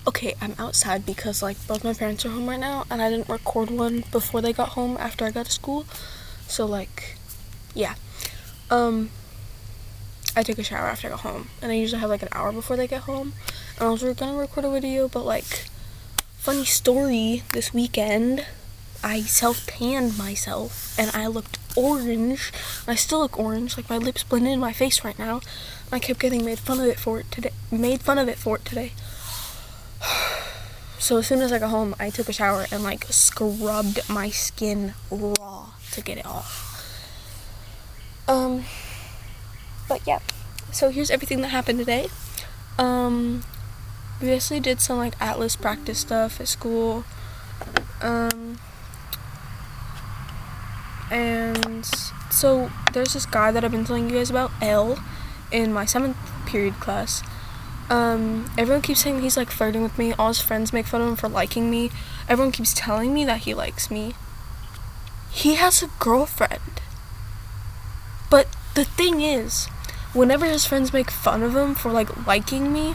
okay, I'm outside because, like, both my parents are home right now, and I didn't record one before they got home after I got to school. So, like, yeah. I took a shower after I got home, and I usually have, like, an hour before they get home. And I was gonna record a video, but, like, funny story, this weekend, I self-tanned myself, and I looked orange. I still look orange, like, my lips blended in my face right now. I kept getting made fun of it for it today. So as soon as I got home, I took a shower and, like, scrubbed my skin raw to get it off. But yeah, so here's everything that happened today. We basically did some, like, Atlas practice stuff at school. And so there's this guy that I've been telling you guys about, L, in my 7th period class. Everyone keeps saying he's, like, flirting with me. All his friends make fun of him for liking me. Everyone keeps telling me that he likes me. He has a girlfriend. But the thing is, whenever his friends make fun of him for, like, liking me,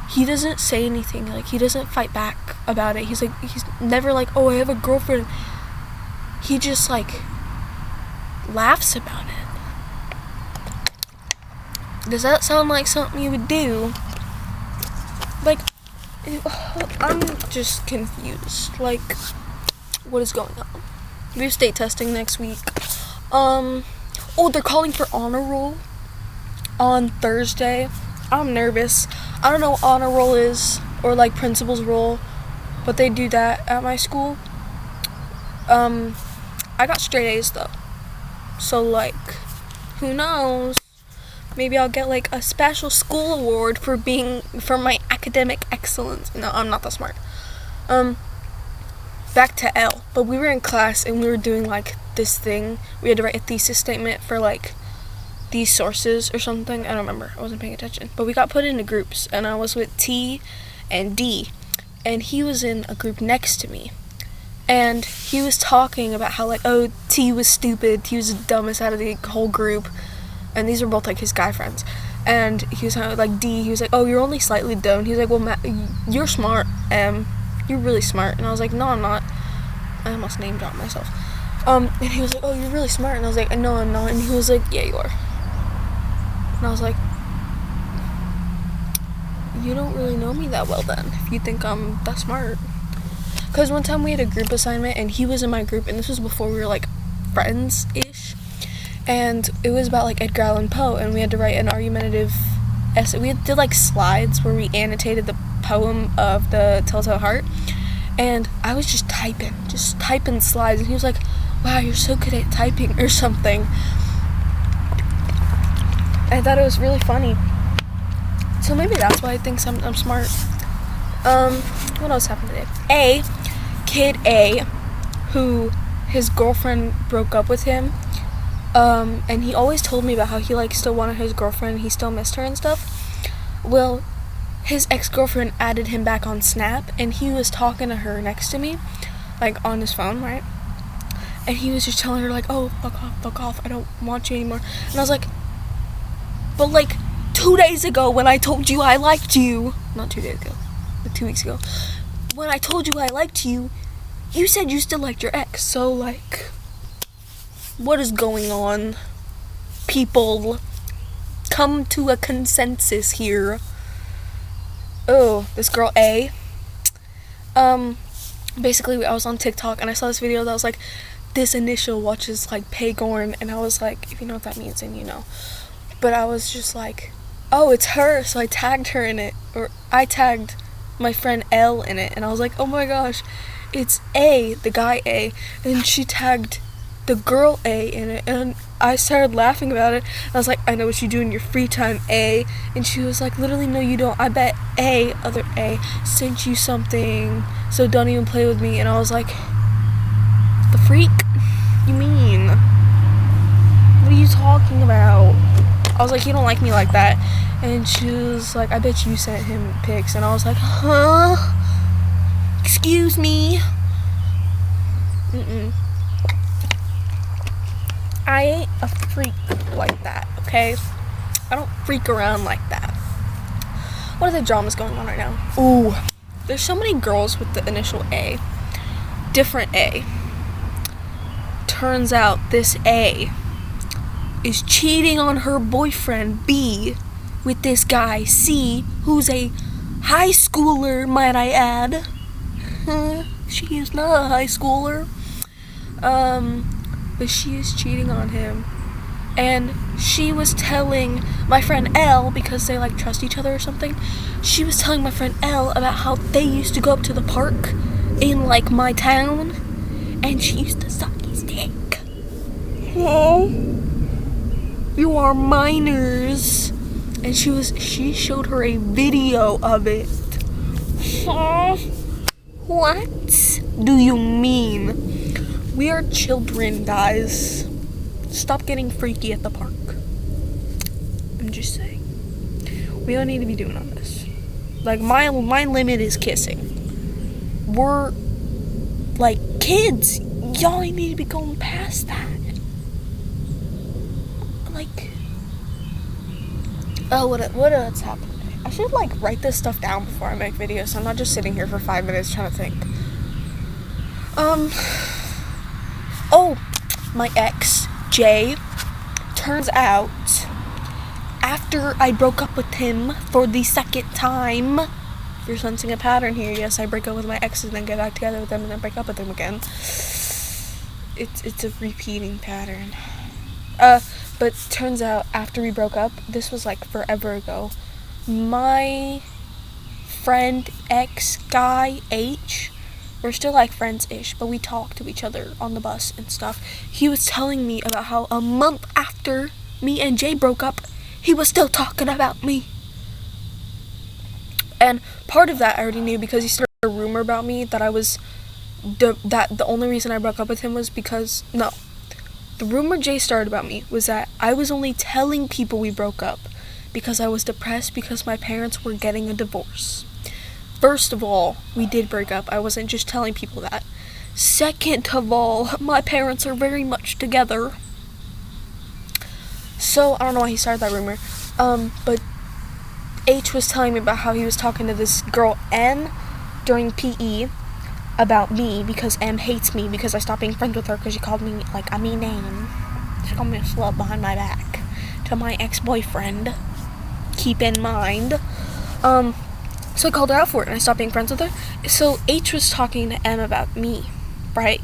he doesn't say anything. Like, he doesn't fight back about it. He's never like, oh, I have a girlfriend. He just, like, laughs about it. Does that sound like something you would do? Like, I'm just confused. Like, what is going on? We have state testing next week. Oh, they're calling for honor roll on Thursday. I'm nervous. I don't know what honor roll is, or, like, principal's roll, but they do that at my school. I got straight A's, though. So, like, who knows? Maybe I'll get, like, a special school award for my academic excellence. No, I'm not that smart. Back to L. But we were in class, and we were doing, like, this thing. We had to write a thesis statement for, like, these sources or something. I don't remember. I wasn't paying attention. But we got put into groups, and I was with T and D. And he was in a group next to me. And he was talking about how, like, oh, T was stupid. He was the dumbest out of the whole group. And these were both, like, his guy friends. And he was like, D, he was like, oh, you're only slightly dumb. He was like, well, Matt, you're smart, you're really smart. And I was like, no, I'm not. I almost name dropped myself. And he was like, oh, you're really smart. And I was like, no, I'm not. And he was like, yeah, you are. And I was like, you don't really know me that well then, if you think I'm that smart. Because one time we had a group assignment, and he was in my group, and this was before we were, like, friends-ish. And it was about, like, Edgar Allan Poe, and we had to write an argumentative essay. We did, like, slides where we annotated the poem of the Telltale Heart. And I was just typing slides, and he was like, wow, you're so good at typing, or something. I thought it was really funny. So maybe that's why I think I'm smart. What else happened today? Kid A, who his girlfriend broke up with him, and he always told me about how he, like, still wanted his girlfriend, he still missed her and stuff. Well, his ex-girlfriend added him back on Snap, and he was talking to her next to me, like, on his phone, right? And he was just telling her, like, oh, fuck off, I don't want you anymore. And I was like, but, like, 2 days ago when I told you I liked you, not 2 days ago, but 2 weeks ago, when I told you I liked you, you said you still liked your ex. So, like, what is going on? People, come to a consensus here. Oh, this girl A. Basically, I was on TikTok, and I saw this video that was like, this initial watches, like, Paygorn, and I was like, if you know what that means, then you know. But I was just like, oh, it's her, so I tagged her in it, or I tagged my friend L in it, and I was like, oh my gosh, it's A, the guy A, and she tagged the girl A in it, and I started laughing about it. I was like, I know what you do in your free time, A. And she was like, literally, no, you don't. I bet other A, sent you something, so don't even play with me. And I was like, the freak? You mean? What are you talking about? I was like, you don't like me like that. And she was like, I bet you sent him pics. And I was like, huh? Excuse me? I ain't a freak like that, okay? I don't freak around like that. What are the dramas going on right now? Ooh, there's so many girls with the initial A. Different A. Turns out this A is cheating on her boyfriend B with this guy C, who's a high schooler, might I add. She is not a high schooler. But she is cheating on him. And she was telling my friend L, because they like trust each other or something, she was telling my friend L about how they used to go up to the park in like my town, and she used to suck his dick. Oh, you are minors. And she showed her a video of it. What do you mean? We are children, guys. Stop getting freaky at the park. I'm just saying. We don't need to be doing all this. Like, my limit is kissing. We're, like, kids. Y'all need to be going past that. Like, oh, what else happened? I should, like, write this stuff down before I make videos, so I'm not just sitting here for 5 minutes trying to think. Oh, my ex, Jay, turns out, after I broke up with him for the second time, if you're sensing a pattern here, yes, I break up with my exes and then get back together with them and then break up with them again. It's a repeating pattern. But turns out, after we broke up, this was like forever ago, my friend X guy H, we're still like friends-ish, but we talk to each other on the bus and stuff. He was telling me about how a month after me and Jay broke up, he was still talking about me. And part of that I already knew because he started a rumor about me that the only reason I broke up with him was because, no. The rumor Jay started about me was that I was only telling people we broke up because I was depressed because my parents were getting a divorce. First of all, we did break up. I wasn't just telling people that. Second of all, my parents are very much together. So, I don't know why he started that rumor. But H was telling me about how he was talking to this girl M during PE about me because M hates me because I stopped being friends with her because she called me like a mean name. She called me a slut behind my back to my ex-boyfriend. Keep in mind. So I called her out for it and I stopped being friends with her. So H was talking to M about me, right?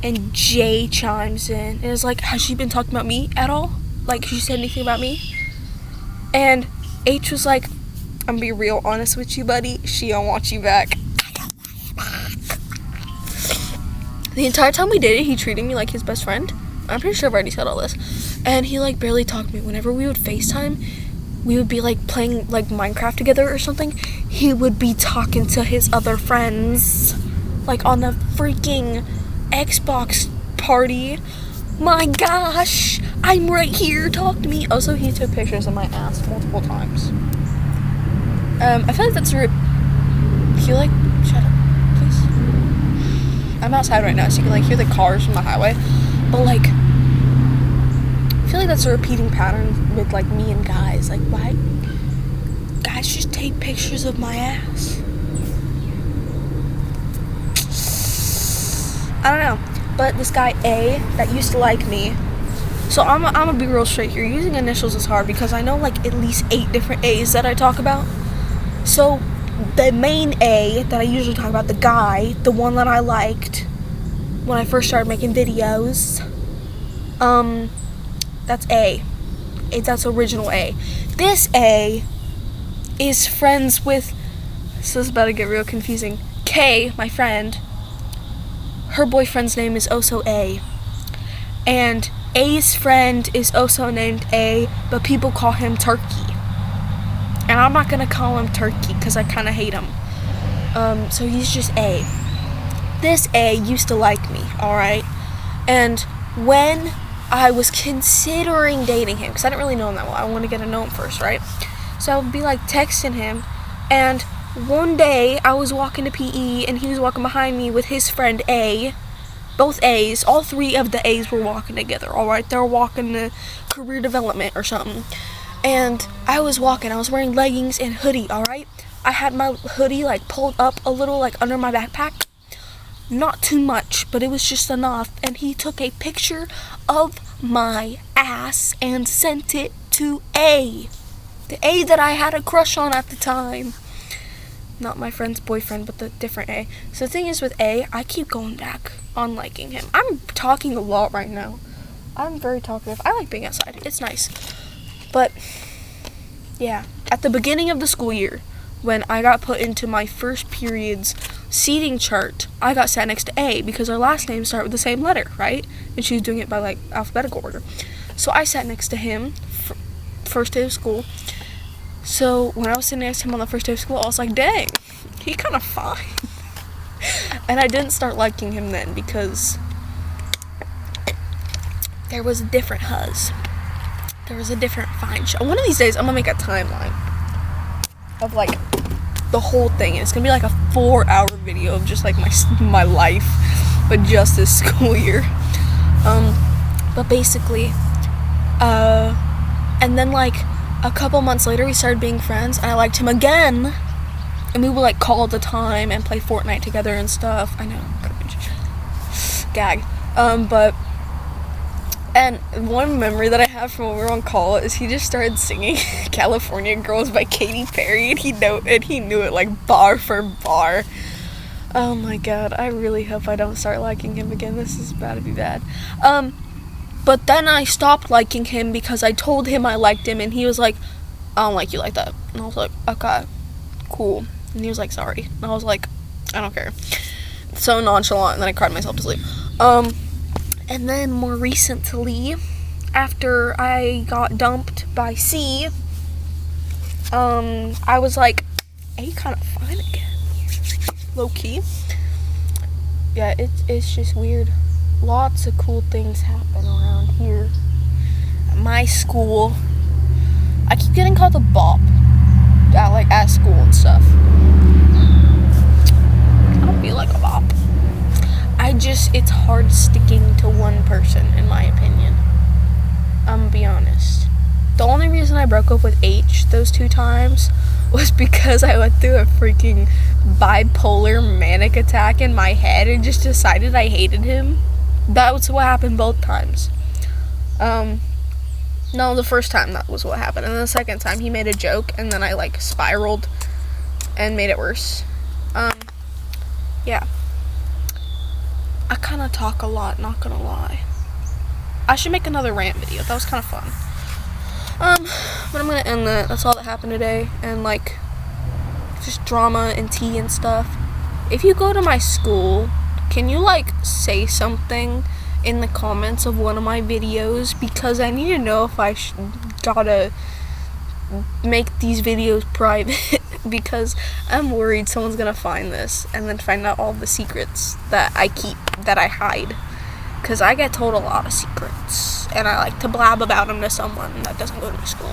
And J chimes in and is like, has she been talking about me at all? Like, has she said anything about me? And H was like, I'm gonna be real honest with you, buddy. She don't want you back. The entire time we dated, he treated me like his best friend. I'm pretty sure I've already said all this. And he, like, barely talked to me. Whenever we would FaceTime, we would be, like, playing, like, Minecraft together or something. He would be talking to his other friends. Like, on the freaking Xbox party. My gosh! I'm right here. Talk to me. Also, he took pictures of my ass multiple times. I feel like that's rude. Can you, like, shut up, please? I'm outside right now, so you can, like, hear the cars from the highway. But, like, I feel like that's a repeating pattern with, like, me and guys. Like, why? Guys just take pictures of my ass. I don't know. But this guy A that used to like me. So I'm gonna be real straight here. Using initials is hard because I know, like, at least 8 different A's that I talk about. So the main A that I usually talk about, the guy, the one that I liked when I first started making videos, that's A. That's original A. This A is friends with, so this is about to get real confusing, K, my friend. Her boyfriend's name is also A. And A's friend is also named A, but people call him Turkey. And I'm not gonna call him Turkey because I kind of hate him. So he's just A. This A used to like me, alright? And when I was considering dating him, because I didn't really know him that well, I wanted to get to know him first, right? So I would be like texting him, and one day I was walking to PE and he was walking behind me with his friend A. Both A's, all 3 of the A's were walking together, alright? They were walking to career development or something. And I was walking, I was wearing leggings and hoodie, alright? I had my hoodie like pulled up a little like under my backpack. Not too much, but it was just enough. And he took a picture of my ass and sent it to A. The A that I had a crush on at the time. Not my friend's boyfriend, but the different A. So the thing is with A, I keep going back on liking him. I'm talking a lot right now. I'm very talkative. I like being outside. It's nice. But, yeah. At the beginning of the school year, when I got put into my first period's seating chart, I got sat next to A because our last names start with the same letter, right? And she was doing it by, like, alphabetical order. So I sat next to him first day of school. So when I was sitting next to him on the first day of school, I was like, dang, he kind of fine. And I didn't start liking him then because there was a different Huz. There was a different fine show. One of these days, I'm going to make a timeline of, like, the whole thing. And it's going to be like a 4-hour video of just, like, my life, but just this school year. But basically, and then, like, a couple months later, we started being friends, and I liked him again. And we would, like, call all the time and play Fortnite together and stuff. I know, cringe. Gag. And one memory that I have from when we were on call is he just started singing California Girls by Katy Perry, and he knew it, like, bar for bar. Oh my god, I really hope I don't start liking him again. This is about to be bad. But then I stopped liking him because I told him I liked him, and he was like, I don't like you like that. And I was like, okay, cool. And he was like, sorry. And I was like, I don't care. So nonchalant, and then I cried myself to sleep. And then more recently, after I got dumped by C, I was like, A kind of fine again. Low key. Yeah, it's just weird. Lots of cool things happen around here. At my school, I keep getting called a bop at school and stuff. I don't feel like a bop. It's hard sticking to one person, in my opinion. I'm gonna be honest. The only reason I broke up with H those 2 times was because I went through a freaking bipolar manic attack in my head and just decided I hated him. That was what happened both times. No, the first time that was what happened. And then the second time he made a joke and then I like spiraled and made it worse. Yeah. I kind of talk a lot, not gonna lie. I should make another rant video. That was kind of fun. But I'm gonna end that. That's all that happened today. And like, just drama and tea and stuff. If you go to my school, can you like say something in the comments of one of my videos? Because I need to know if I gotta make these videos private. Because I'm worried someone's gonna find this and then find out all the secrets that I keep, that I hide. Because I get told a lot of secrets, and I like to blab about them to someone that doesn't go to my school.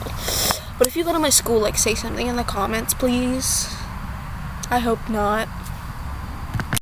But if you go to my school, like, say something in the comments, please. I hope not.